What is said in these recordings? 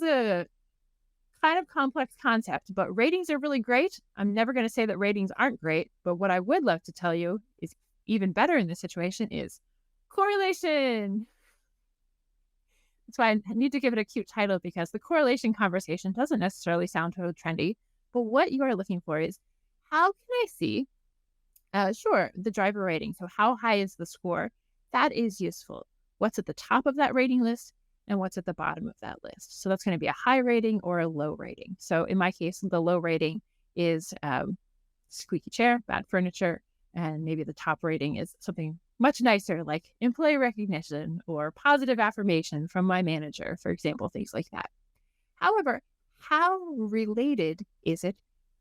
is a kind of complex concept, but ratings are really great. I'm never going to say that ratings aren't great, but what I would love to tell you is even better in this situation is correlation. That's why I need to give it a cute title, because the correlation conversation doesn't necessarily sound totally trendy, but what you are looking for is, how can I see, sure, the driver rating. So how high is the score? That is useful. What's at the top of that rating list and what's at the bottom of that list? So that's going to be a high rating or a low rating. So in my case, the low rating is squeaky chair, bad furniture, and maybe the top rating is something much nicer like employee recognition or positive affirmation from my manager, for example, things like that. However, how related is it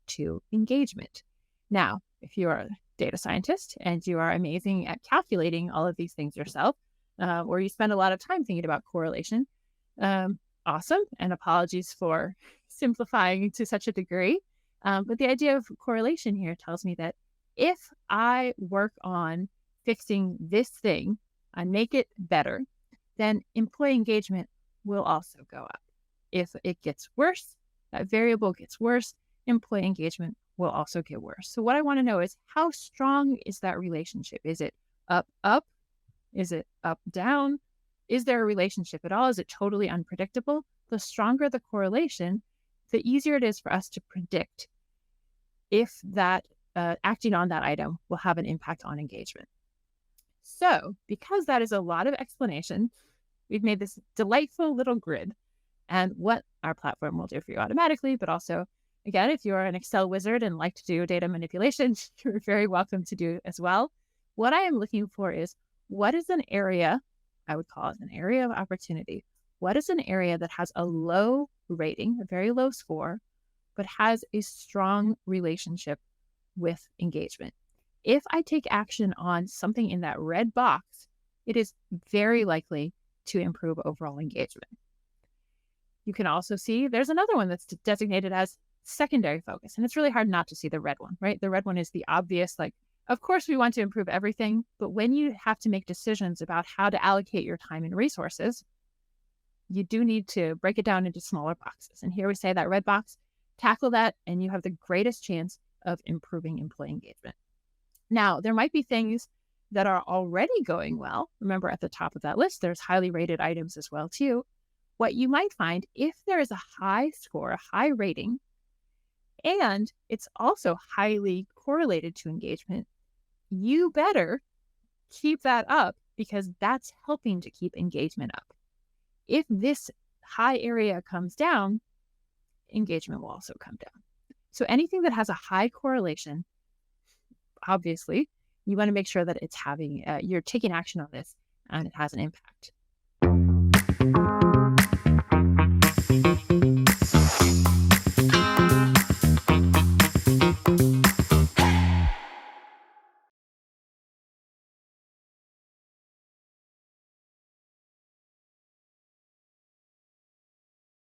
to engagement? Now, if you are a data scientist and you are amazing at calculating all of these things yourself, or you spend a lot of time thinking about correlation, awesome. And apologies for simplifying to such a degree. But the idea of correlation here tells me that if I work on fixing this thing, I make it better, then employee engagement will also go up. If it gets worse, that variable gets worse, employee engagement will also get worse. So what I want to know is, how strong is that relationship? Is it up, up? Is it up, down? Is there a relationship at all? Is it totally unpredictable? The stronger the correlation, the easier it is for us to predict if that acting on that item will have an impact on engagement. So because that is a lot of explanation, we've made this delightful little grid. And what our platform will do for you automatically, but also, again, if you're an Excel wizard and like to do data manipulation, you're very welcome to do as well. What I am looking for is, what is an area, I would call it an area of opportunity. What is an area that has a low rating, a very low score, but has a strong relationship with engagement? If I take action on something in that red box, it is very likely to improve overall engagement. You can also see there's another one that's designated as secondary focus, and it's really hard not to see the red one, right? The red one is the obvious, like, of course we want to improve everything, but when you have to make decisions about how to allocate your time and resources, you do need to break it down into smaller boxes. And here we say that red box, tackle that, and you have the greatest chance of improving employee engagement. Now, there might be things that are already going well. Remember, at the top of that list, there's highly rated items as well, too. What you might find, if there is a high score, a high rating, and it's also highly correlated to engagement, you better keep that up, because that's helping to keep engagement up. If this high area comes down, engagement will also come down. So anything that has a high correlation, obviously, you want to make sure that it's having, you're taking action on this and it has an impact.